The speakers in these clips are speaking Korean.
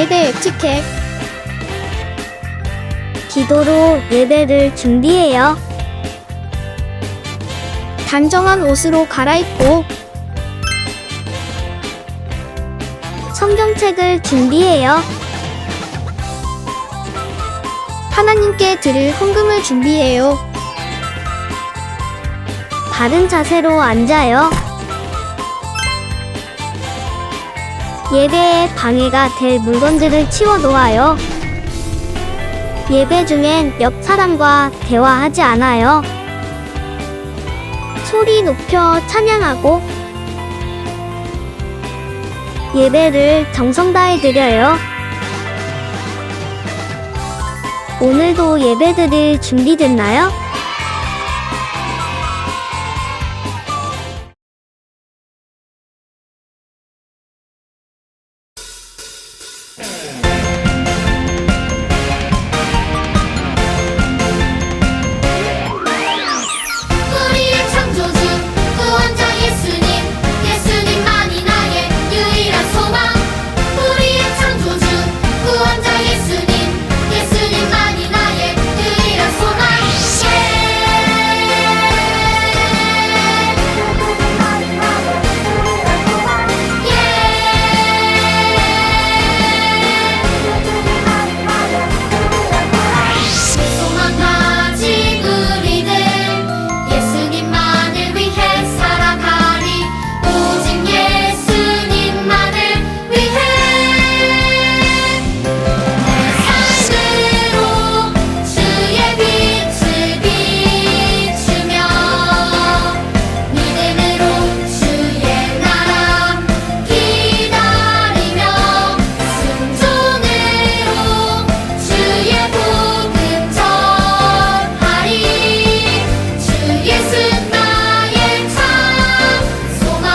예배 에티켓. 기도로 예배를 준비해요. 단정한 옷으로 갈아입고 성경책을 준비해요. 하나님께 드릴 헌금을 준비해요. 바른 자세로 앉아요. 예배에 방해가 될 물건들을 치워 놓아요. 예배 중엔 옆 사람과 대화하지 않아요. 소리 높여 찬양하고 예배를 정성 다해 드려요. 오늘도 예배 드릴 준비됐나요? 우리의 창조주 구원자 예수님, 예수님만이 나의 유일한 소망. 우리의 창조주 구원자 예수님, 예수님만이 나의 유일한 소망. 소망 가진 우리들 예수님만을 위해 살아가리. 오직 예수님만을 위해 내 삶으로 주의 빛을 비추며 믿음으로 주의 나라 기다리며 순종으로 주의 복음 전하리. 주 예수 나의 참 소망.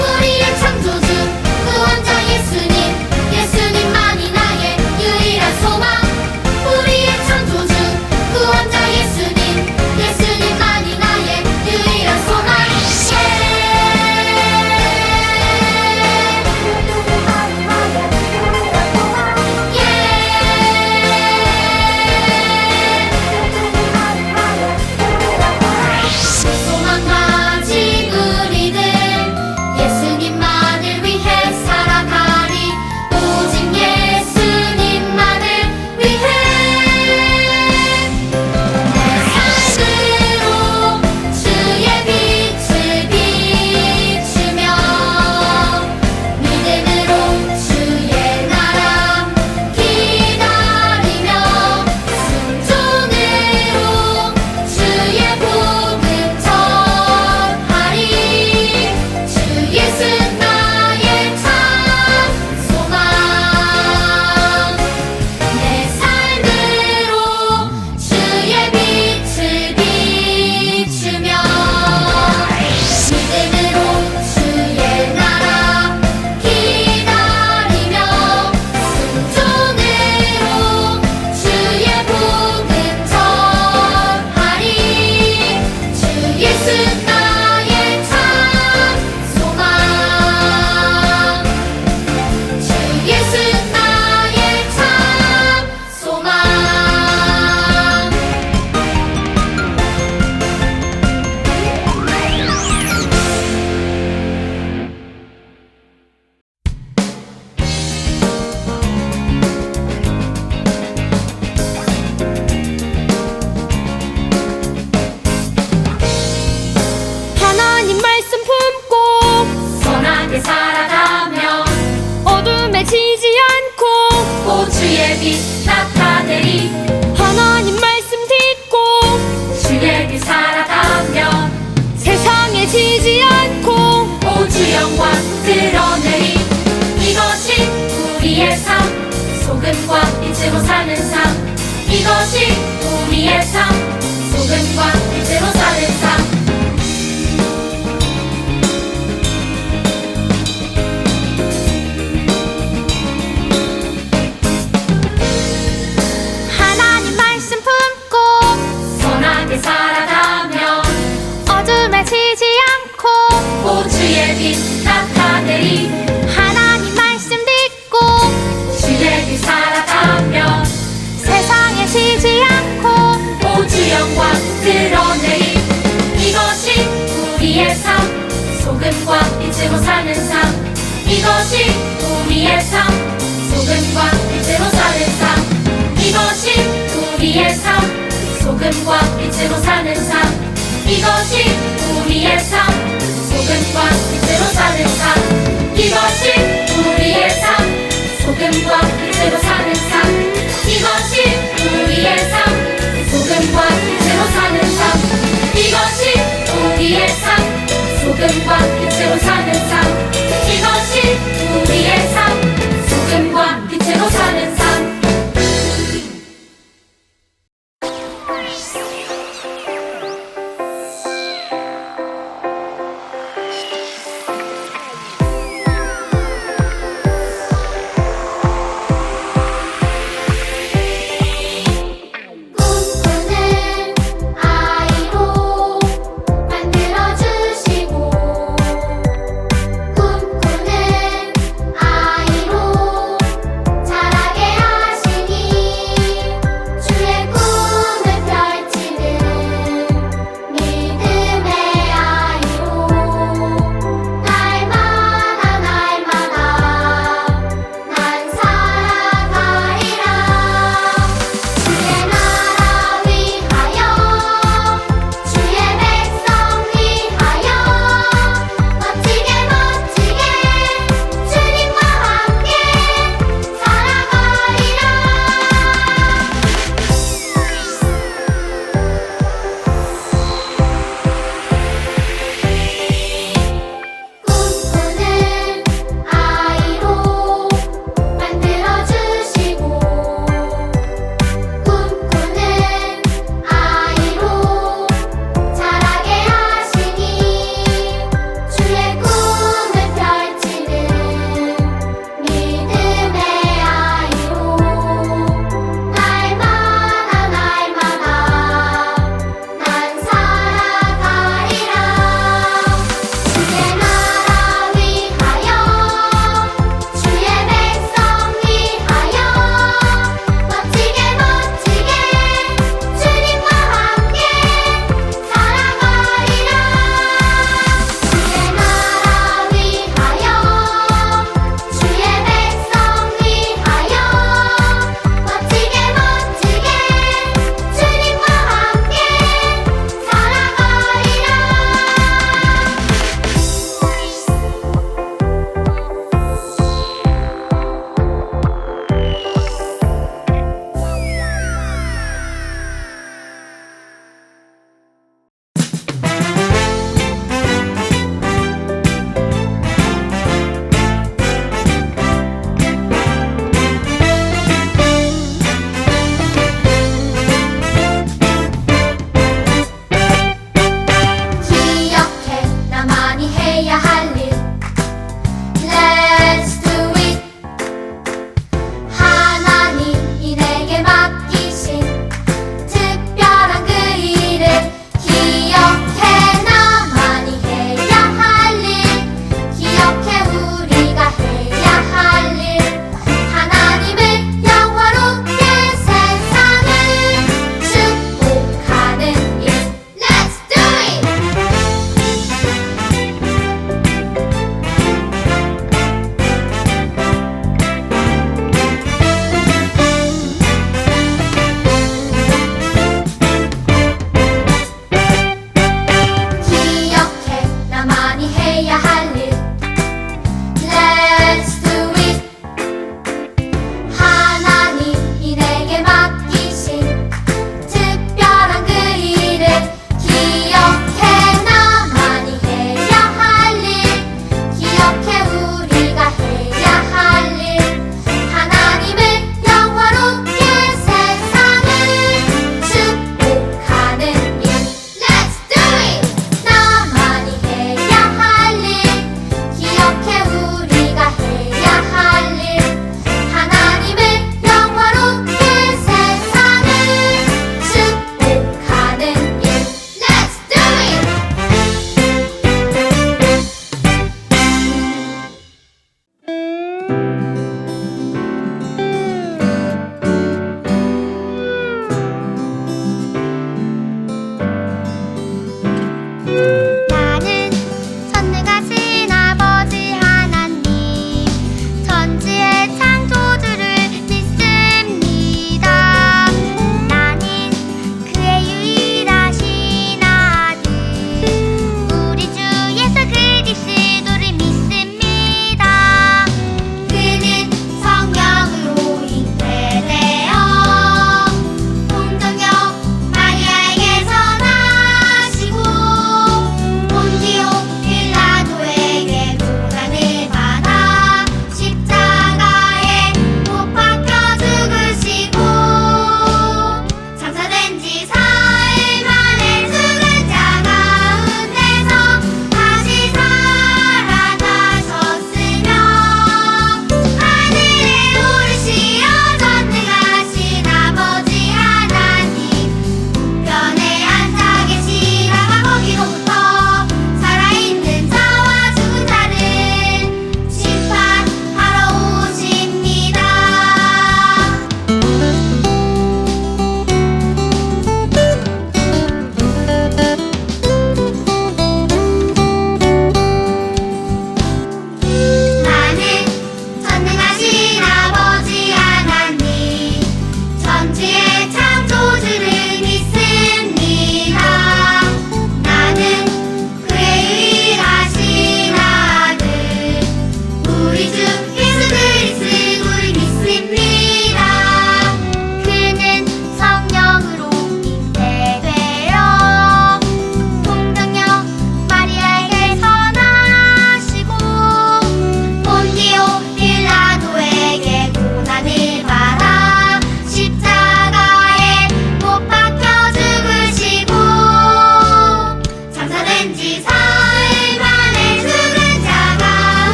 우리의 창조주 구원자 예수님, 예수님만이 나의 유일한 소망. 우리의 창조주 구원자 예수님, 예수님만이 나의 유일한 소망. 소망 가진 우리들 예수님만을 위해 살아가리. 오직 예수님만을 위해 내 삶으로 주의 빛을 비추며 믿음으로 주의 나라 기다리며 순종으로 주의 복음 전하리. 주 예수 나의 참 소망. 내 삶으로 주의 빛을 비추며 믿음으로 주의 나라 기다리며 순종으로 주의 복음 전하리. 주 예수 나의 참 소망. 주 예수 나의 참 소망. 하나님 말씀 품고 선하게 살아가며 어둠에 지지 않고 오 주의 빛 나타내리. 하나님 말씀 듣고 주의 빛 살아가며 세상에 지지 않고 오 주 영광 드러내리. 이것이 우리의 삶, 소금과 빛으로 사는 삶. 이것이 우리의 삶, 소금과 빛으로 사는 삶. 하나님 말씀 품고 선하게 살아가며 어둠에 지지 않고 주의 빛 나타내리 하나님 말씀 듣고 주의 빛 살아가며 세상에 지지 않고 오주 영광 드러내리 이것이 우리의 삶 소금과 빛으로 사는 삶 이것이 우리의 삶 소금과 빛으로 사는 삶 이것이 우리의 삶 소금과 빛으로 사는 삶 이것이 우리의 삶 소금과 빛으로 사는 삶 이것이 우리의 삶 소금과 빛으로 사는 삶 이것이 우리의 삶 소금과 빛으로 사는 삶 이것이 우리의 삶 소금과 빛으로 사는 삶 이것이 우리의 삶 소금과 빛으로 사는 삶 꿈꾸는 아이로 만들어주시고 꿈꾸는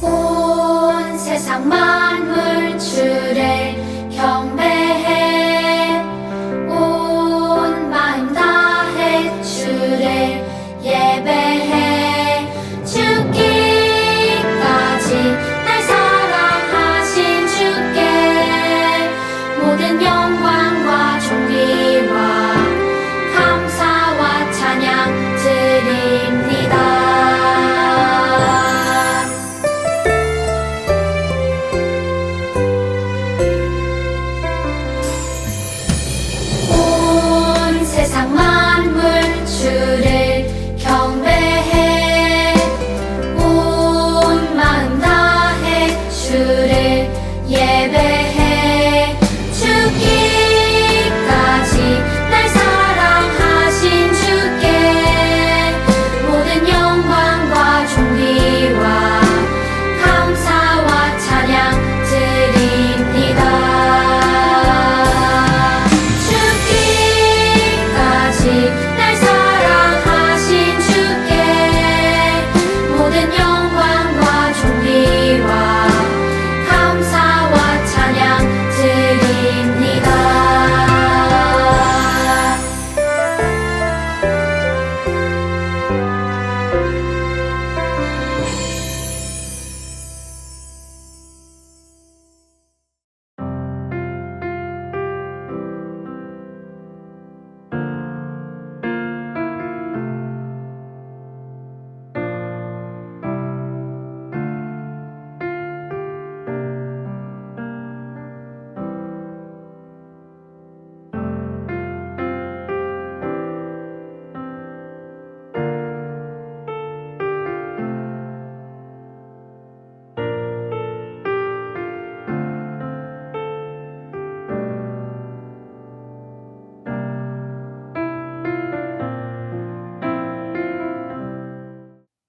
온 세상 만물 주를 경배해 온 마음 다해 주를 예배해 죽기까지 날 사랑하신 주께 모든 영광과 존귀와 감사와 찬양 드립니다. 온 세상 만물 주를 경배해 온 마음 다해 주를 예배해 죽기까지 날 사랑하신 주께 모든 영광과 존귀와 감사와 찬양 드립니다. 날 사랑하신 주께 모든 영광과 존귀와 감사와 찬양 드립니다.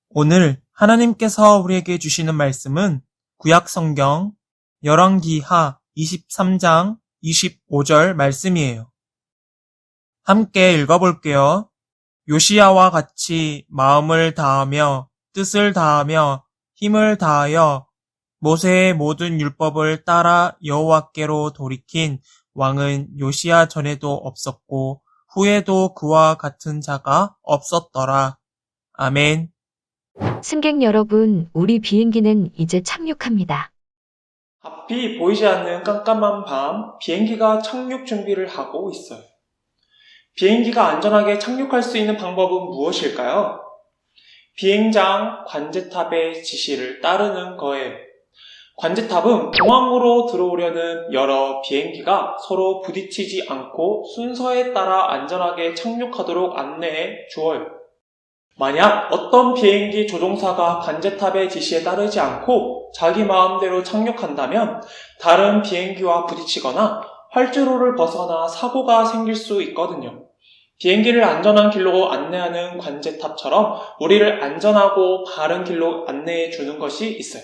오늘 하나님께서 우리에게 주시는 말씀은 구약 성경 열왕기하 23장 25절 말씀이에요. 함께 읽어볼게요. 요시야와 같이 마음을 다하며 뜻을 다하며 힘을 다하여 모세의 모든 율법을 따라 여호와께로 돌이킨 왕은 요시야 전에도 없었고 후에도 그와 같은 자가 없었더라. 아멘. 승객 여러분, 우리 비행기는 이제 착륙합니다. 앞이 보이지 않는 깜깜한 밤, 비행기가 착륙 준비를 하고 있어요. 비행기가 안전하게 착륙할 수 있는 방법은 무엇일까요? 비행장 관제탑의 지시를 따르는 거예요. 관제탑은 공항으로 들어오려는 여러 비행기가 서로 부딪히지 않고 순서에 따라 안전하게 착륙하도록 안내해 주어요. 만약 어떤 비행기 조종사가 관제탑의 지시에 따르지 않고 자기 마음대로 착륙한다면 다른 비행기와 부딪히거나 활주로를 벗어나 사고가 생길 수 있거든요. 비행기를 안전한 길로 안내하는 관제탑처럼 우리를 안전하고 바른 길로 안내해 주는 것이 있어요.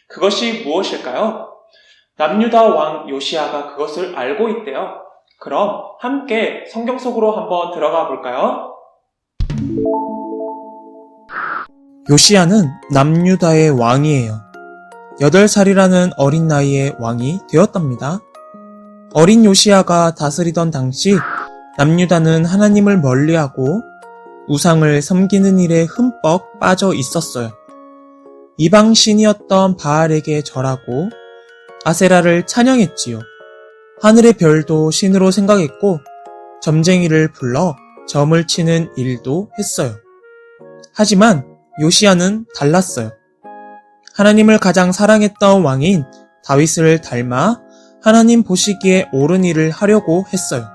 그것이 무엇일까요? 남유다 왕 요시야가 그것을 알고 있대요. 그럼 함께 성경 속으로 한번 들어가 볼까요? 요시야는 남유다의 왕이에요. 8살이라는 어린 나이에 왕이 되었답니다. 어린 요시야가 다스리던 당시 남유다는 하나님을 멀리하고 우상을 섬기는 일에 흠뻑 빠져 있었어요. 이방 신이었던 바알에게 절하고 아세라를 찬양했지요. 하늘의 별도 신으로 생각했고 점쟁이를 불러 점을 치는 일도 했어요. 하지만 요시야는 달랐어요. 하나님을 가장 사랑했던 왕인 다윗을 닮아 하나님 보시기에 옳은 일을 하려고 했어요.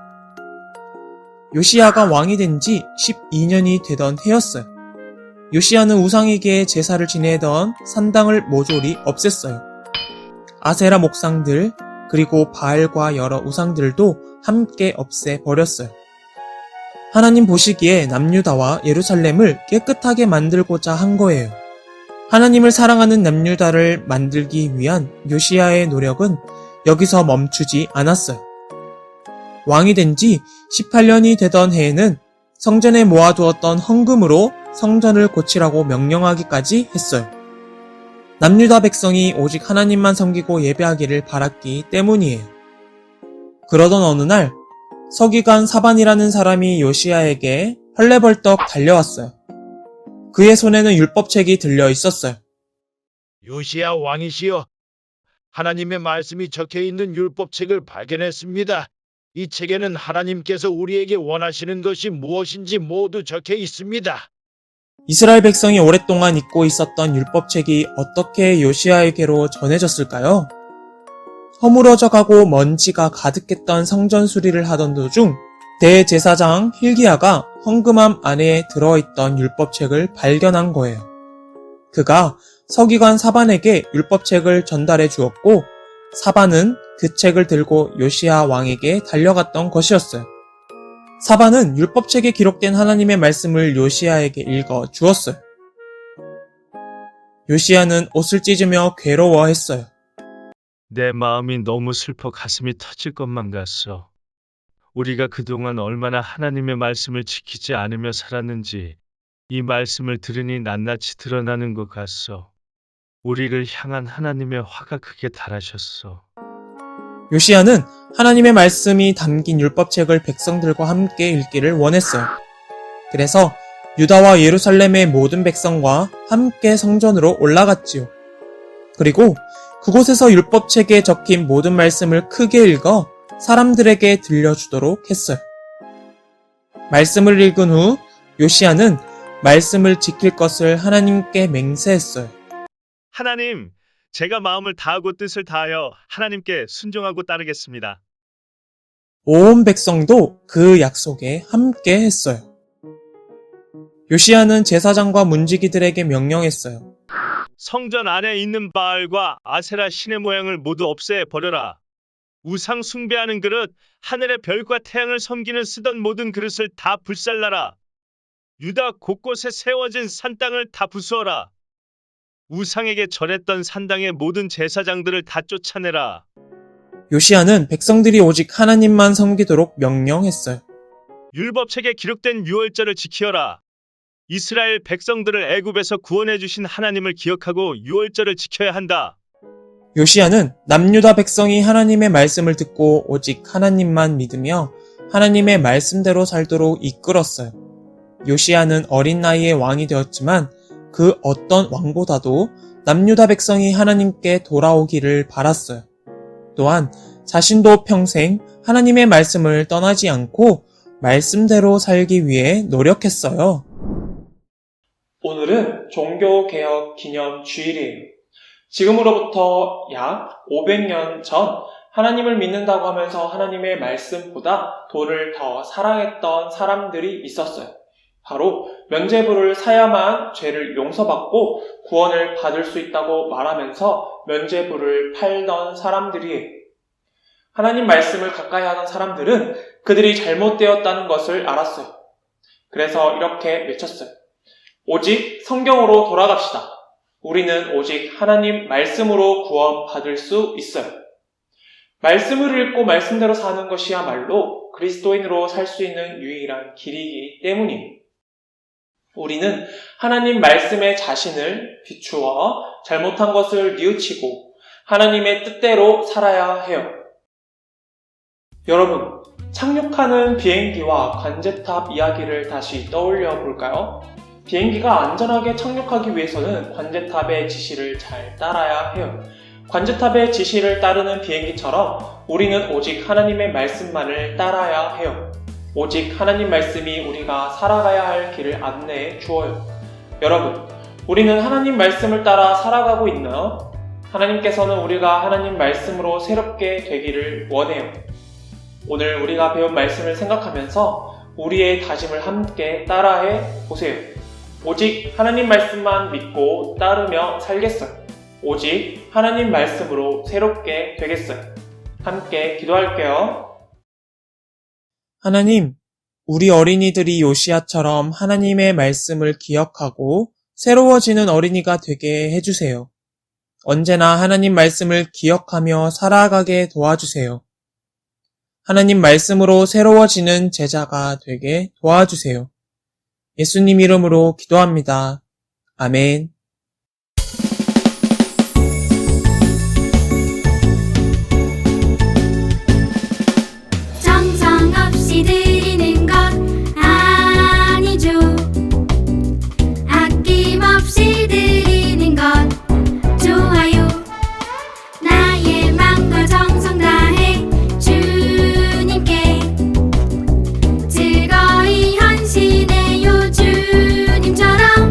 요시야가 왕이 된 지 12년이 되던 해였어요. 요시야는 우상에게 제사를 지내던 산당을 모조리 없앴어요. 아세라 목상들 그리고 바알과 여러 우상들도 함께 없애버렸어요. 하나님 보시기에 남유다와 예루살렘을 깨끗하게 만들고자 한 거예요. 하나님을 사랑하는 남유다를 만들기 위한 요시야의 노력은 여기서 멈추지 않았어요. 왕이 된 지 18년이 되던 해에는 성전에 모아두었던 헌금으로 성전을 고치라고 명령하기까지 했어요. 남유다 백성이 오직 하나님만 섬기고 예배하기를 바랐기 때문이에요. 그러던 어느 날 서기관 사반이라는 사람이 요시야에게 헐레벌떡 달려왔어요. 그의 손에는 율법책이 들려 있었어요. 요시야 왕이시여, 하나님의 말씀이 적혀 있는 율법책을 발견했습니다. 이 책에는 하나님께서 우리에게 원하시는 것이 무엇인지 모두 적혀 있습니다. 이스라엘 백성이 오랫동안 잊고 있었던 율법책이 어떻게 요시야에게로 전해졌을까요? 허물어져 가고 먼지가 가득했던 성전 수리를 하던 도중 대제사장 hil기야가 헌금함 안에 들어있던 율법책을 발견한 거예요. 그가 서기관 사반에게 율법책을 전달해 주었고 사반은 그 책을 들고 요시야 왕에게 달려갔던 것이었어요. 사반은 율법책에 기록된 하나님의 말씀을 요시야에게 읽어 주었어요. 요시야는 옷을 찢으며 괴로워했어요. 내 마음이 너무 슬퍼 가슴이 터질 것만 같소. 우리가 그동안 얼마나 하나님의 말씀을 지키지 않으며 살았는지 이 말씀을 들으니 낱낱이 드러나는 것 같소. 우리를 향한 하나님의 화가 크게 달하셨소. 요시야는 하나님의 말씀이 담긴 율법책을 백성들과 함께 읽기를 원했어요. 그래서 유다와 예루살렘의 모든 백성과 함께 성전으로 올라갔지요. 그리고 그곳에서 율법책에 적힌 모든 말씀을 크게 읽어 사람들에게 들려주도록 했어요. 말씀을 읽은 후 요시야는 말씀을 지킬 것을 하나님께 맹세했어요. 하나님, 제가 마음을 다하고 뜻을 다하여 하나님께 순종하고 따르겠습니다. 온 백성도 그 약속에 함께 했어요. 요시야는 제사장과 문지기들에게 명령했어요. 성전 안에 있는 바알과 아세라 신의 모양을 모두 없애버려라. 우상 숭배하는 그릇, 하늘의 별과 태양을 섬기는 쓰던 모든 그릇을 다 불살라라. 유다 곳곳에 세워진 산땅을 다 부수어라. 우상에게 절했던 산당의 모든 제사장들을 다 쫓아내라. 요시야는 백성들이 오직 하나님만 섬기도록 명령했어요. 율법책에 기록된 유월절을 지키어라. 이스라엘 백성들을 애굽에서 구원해 주신 하나님을 기억하고 유월절을 지켜야 한다. 요시야는 남유다 백성이 하나님의 말씀을 듣고 오직 하나님만 믿으며 하나님의 말씀대로 살도록 이끌었어요. 요시야는 어린 나이에 왕이 되었지만 그 어떤 왕보다도 남유다 백성이 하나님께 돌아오기를 바랐어요. 또한 자신도 평생 하나님의 말씀을 떠나지 않고 말씀대로 살기 위해 노력했어요. 오늘은 종교개혁 기념 주일이에요. 지금으로부터 약 500년 전 하나님을 믿는다고 하면서 하나님의 말씀보다 돈을 더 사랑했던 사람들이 있었어요. 바로 면죄부를 사야만 죄를 용서받고 구원을 받을 수 있다고 말하면서 면죄부를 팔던 사람들이에요. 하나님 말씀을 가까이 하던 사람들은 그들이 잘못되었다는 것을 알았어요. 그래서 이렇게 외쳤어요. 오직 성경으로 돌아갑시다. 우리는 오직 하나님 말씀으로 구원받을 수 있어요. 말씀을 읽고 말씀대로 사는 것이야말로 그리스도인으로 살 수 있는 유일한 길이기 때문이에요. 우리는 하나님 말씀의 자신을 비추어 잘못한 것을 뉘우치고 하나님의 뜻대로 살아야 해요. 여러분, 착륙하는 비행기와 관제탑 이야기를 다시 떠올려 볼까요? 비행기가 안전하게 착륙하기 위해서는 관제탑의 지시를 잘 따라야 해요. 관제탑의 지시를 따르는 비행기처럼 우리는 오직 하나님의 말씀만을 따라야 해요. 오직 하나님 말씀이 우리가 살아가야 할 길을 안내해 주어요. 여러분, 우리는 하나님 말씀을 따라 살아가고 있나요? 하나님께서는 우리가 하나님 말씀으로 새롭게 되기를 원해요. 오늘 우리가 배운 말씀을 생각하면서 우리의 다짐을 함께 따라해 보세요. 오직 하나님 말씀만 믿고 따르며 살겠어요. 오직 하나님 말씀으로 새롭게 되겠어요. 함께 기도할게요. 하나님, 우리 어린이들이 요시야처럼 하나님의 말씀을 기억하고 새로워지는 어린이가 되게 해주세요. 언제나 하나님 말씀을 기억하며 살아가게 도와주세요. 하나님 말씀으로 새로워지는 제자가 되게 도와주세요. 예수님 이름으로 기도합니다. 아멘. 정성 없이 드리는 것 아니죠. 아낌없이 드리는 것 좋아요. 나의 맘과 정성 다해 주님께 즐거이 헌신해요. 주님처럼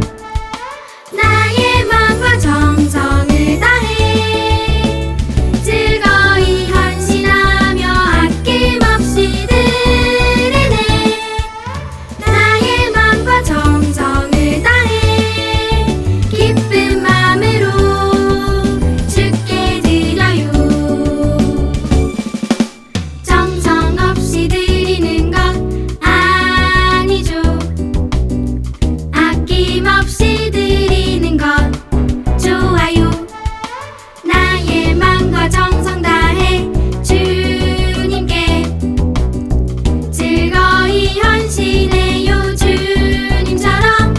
나의 맘과 정성을 다해 즐거이 헌신하며 아낌없이 드리네. 나의 맘과 정성을 다해 기쁜 마음으로 주께 드려요. 정성 없이 드리는 것 아니죠. 아낌없이 드리는 것 좋아요. 나의 맘과 정성 다해 주님께 즐거이 헌신해요. 주님처럼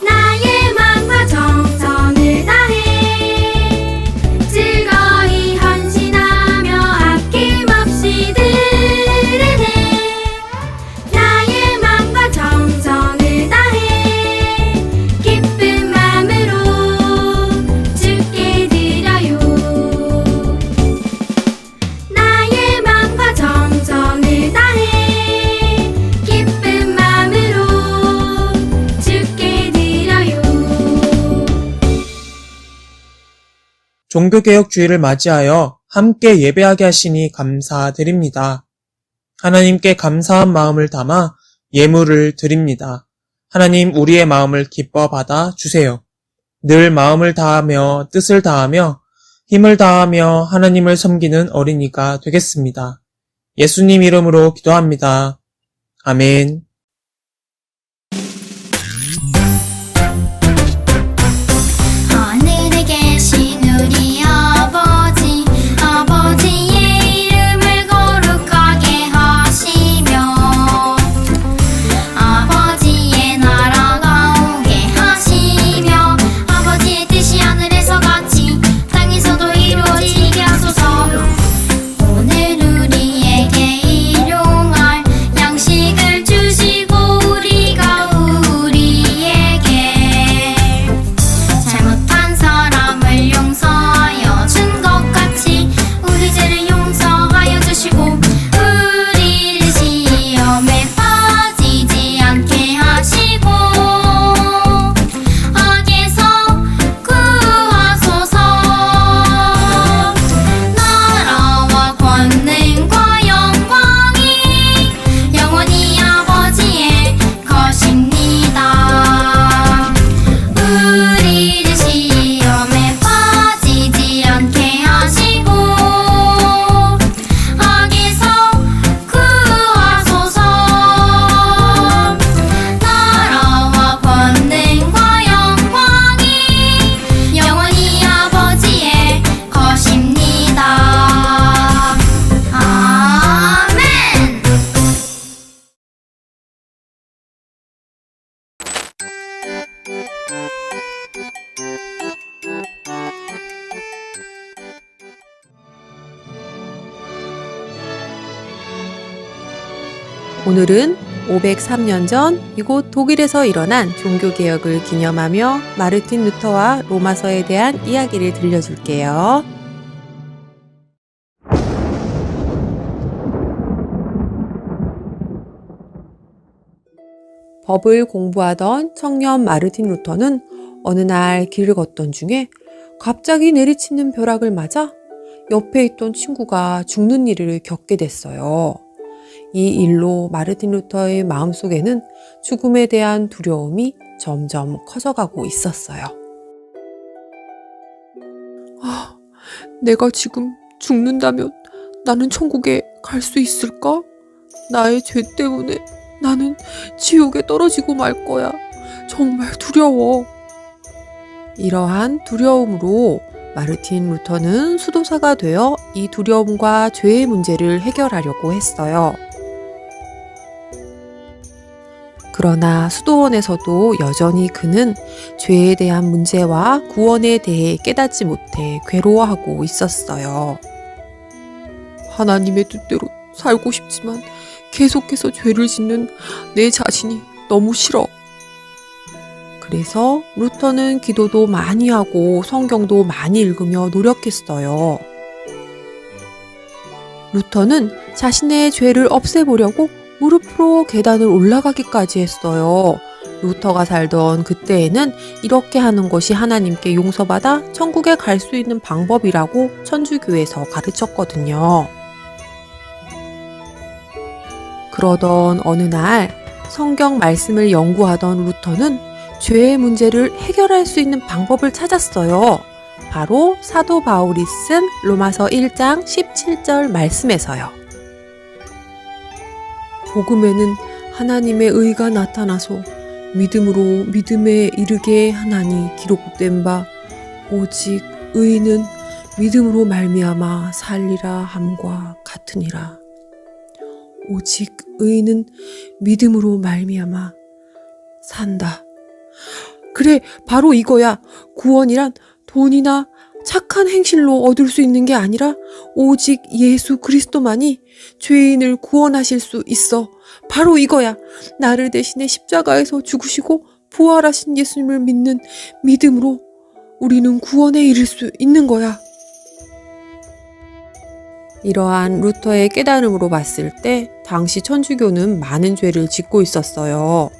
나의 맘과 정성을 다해 즐거이 헌신하며 아낌없이 드리네. 나의 맘과 정성을 다해 기쁜 마음으로 주께 드려요. 나의 맘과 정성을 다해 기쁜 마음으로 주께 드려요. 종교개혁 주일을 맞이하여 함께 예배하게 하시니 감사드립니다. 하나님께 감사한 마음을 담아 예물을 드립니다. 하나님, 우리의 마음을 기뻐 받아 주세요. 늘 마음을 다하며 뜻을 다하며 힘을 다하며 하나님을 섬기는 어린이가 되겠습니다. 예수님 이름으로 기도합니다. 아멘. 하늘에 계신 우리 아버지, 아버지의 이름을 거룩하게 하시며 아버지의 나라가 오게 하시며 아버지의 뜻이 하늘에서 같이 땅에서도 이루어지게 하소서. 오늘 우리에게 일용할 양식을 주시고 우리가 우리에게 잘못한 사람을 용서하여 준 것 같이 우리 죄를 용서하여 주시고 우리를 시험에 빠지지 않게 하시고 악에서 구하소서. 나라와 권능과 영광이 영원히 아버지의 것입니다. 우리를 시험에 빠지지 않게 하시고 악에서 구하소서. 나라와 권능과 영광이 영원히 아버지의 것입니다. 아멘. 오늘은 503년 전 이곳 독일에서 일어난 종교개혁을 기념하며 마르틴 루터와 로마서에 대한 이야기를 들려줄게요. 법을 공부하던 청년 마르틴 루터는 어느 날 길을 걷던 중에 갑자기 내리치는 벼락을 맞아 옆에 있던 친구가 죽는 일을 겪게 됐어요. 이 일로 마르틴 루터의 마음속에는 죽음에 대한 두려움이 점점 커져가고 있었어요. 내가 지금 죽는다면 나는 천국에 갈 수 있을까? 나의 죄 때문에 나는 지옥에 떨어지고 말 거야. 정말 두려워. 이러한 두려움으로 마르틴 루터는 수도사가 되어 이 두려움과 죄의 문제를 해결하려고 했어요. 그러나 수도원에서도 여전히 그는 죄에 대한 문제와 구원에 대해 깨닫지 못해 괴로워하고 있었어요. 하나님의 뜻대로 살고 싶지만 계속해서 죄를 짓는 내 자신이 너무 싫어. 그래서 루터는 기도도 많이 하고 성경도 많이 읽으며 노력했어요. 루터는 자신의 죄를 없애보려고 무릎으로 계단을 올라가기까지 했어요. 루터가 살던 그때에는 이렇게 하는 것이 하나님께 용서받아 천국에 갈 수 있는 방법이라고 천주교에서 가르쳤거든요. 그러던 어느 날 성경 말씀을 연구하던 루터는 죄의 문제를 해결할 수 있는 방법을 찾았어요. 바로 사도 바울이 쓴 로마서 1장 17절 말씀에서요. 복음에는 하나님의 의가 나타나서 믿음으로 믿음에 이르게 하나니 기록된 바 오직 의는 믿음으로 말미암아 살리라 함과 같으니라. 오직 의는 믿음으로 말미암아 산다. 그래, 바로 이거야. 구원이란 돈이나 착한 행실로 얻을 수 있는 게 아니라 오직 예수 그리스도만이 죄인을 구원하실 수 있어. 바로 이거야. 나를 대신해 십자가에서 죽으시고 부활하신 예수님을 믿는 믿음으로 우리는 구원에 이를 수 있는 거야. 이러한 루터의 깨달음으로 봤을 때 당시 천주교는 많은 죄를 짓고 있었어요.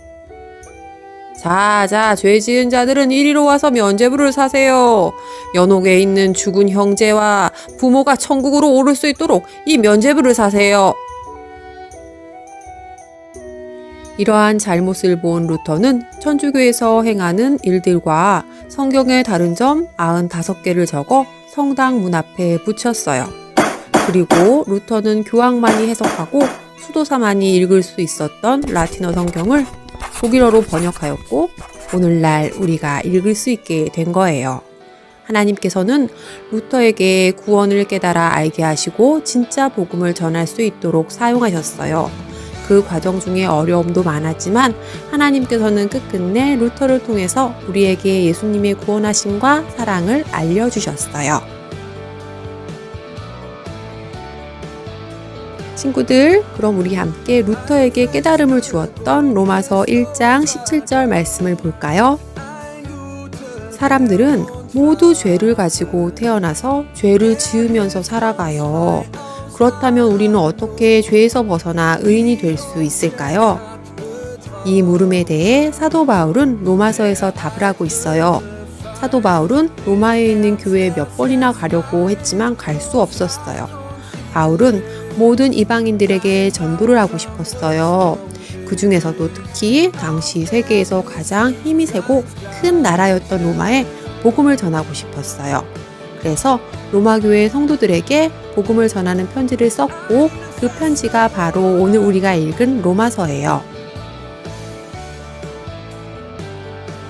자, 죄 지은 자들은 이리로 와서 면죄부를 사세요. 연옥에 있는 죽은 형제와 부모가 천국으로 오를 수 있도록 이 면죄부를 사세요. 이러한 잘못을 본 루터는 천주교에서 행하는 일들과 성경의 다른 점 95개를 적어 성당 문 앞에 붙였어요. 그리고 루터는 교황만이 해석하고 수도사만이 읽을 수 있었던 라틴어 성경을 독일어로 번역하였고 오늘날 우리가 읽을 수 있게 된 거예요. 하나님께서는 루터에게 구원을 깨달아 알게 하시고 진짜 복음을 전할 수 있도록 사용하셨어요. 그 과정 중에 어려움도 많았지만 하나님께서는 끝끝내 루터를 통해서 우리에게 예수님의 구원하심과 사랑을 알려주셨어요. 친구들, 그럼 우리 함께 루터에게 깨달음을 주었던 로마서 1장 17절 말씀을 볼까요? 사람들은 모두 죄를 가지고 태어나서 죄를 지으면서 살아가요. 그렇다면 우리는 어떻게 죄에서 벗어나 의인이 될 수 있을까요? 이 물음에 대해 사도 바울은 로마서에서 답을 하고 있어요. 사도 바울은 로마에 있는 교회에 몇 번이나 가려고 했지만 갈 수 없었어요. 바울은 모든 이방인들에게 전도를 하고 싶었어요. 그 중에서도 특히 당시 세계에서 가장 힘이 세고 큰 나라였던 로마에 복음을 전하고 싶었어요. 그래서 로마 교회 성도들에게 복음을 전하는 편지를 썼고 그 편지가 바로 오늘 우리가 읽은 로마서예요.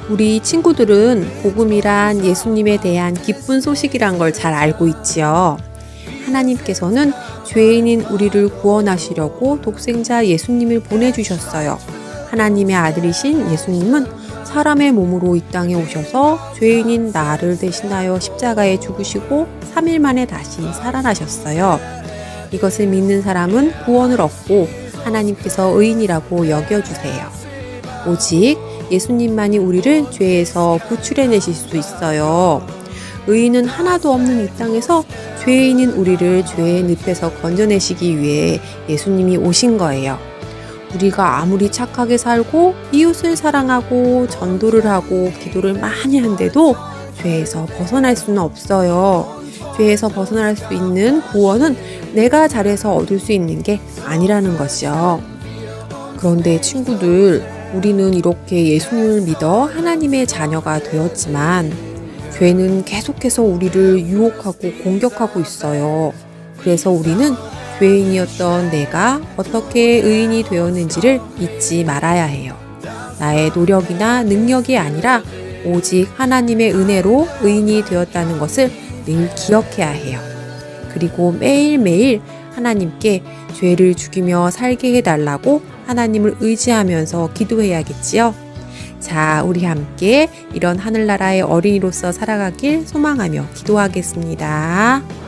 우리 친구들은 복음이란 예수님에 대한 기쁜 소식이란 걸 잘 알고 있지요. 하나님께서는 죄인인 우리를 구원하시려고 독생자 예수님을 보내주셨어요. 하나님의 아들이신 예수님은 사람의 몸으로 이 땅에 오셔서 죄인인 나를 대신하여 십자가에 죽으시고 3일 만에 다시 살아나셨어요. 이것을 믿는 사람은 구원을 얻고 하나님께서 의인이라고 여겨주세요. 오직 예수님만이 우리를 죄에서 구출해내실 수 있어요. 의인은 하나도 없는 이 땅에서 죄인인 우리를 죄의 늪에서 건져내시기 위해 예수님이 오신 거예요. 우리가 아무리 착하게 살고 이웃을 사랑하고 전도를 하고 기도를 많이 한데도 죄에서 벗어날 수는 없어요. 죄에서 벗어날 수 있는 구원은 내가 잘해서 얻을 수 있는 게 아니라는 거죠. 그런데 친구들, 우리는 이렇게 예수님을 믿어 하나님의 자녀가 되었지만 죄는 계속해서 우리를 유혹하고 공격하고 있어요. 그래서 우리는 죄인이었던 내가 어떻게 의인이 되었는지를 잊지 말아야 해요. 나의 노력이나 능력이 아니라 오직 하나님의 은혜로 의인이 되었다는 것을 늘 기억해야 해요. 그리고 매일매일 하나님께 죄를 죽이며 살게 해달라고 하나님을 의지하면서 기도해야겠지요. 자, 우리 함께 이런 하늘나라의 어린이로서 살아가길 소망하며 기도하겠습니다.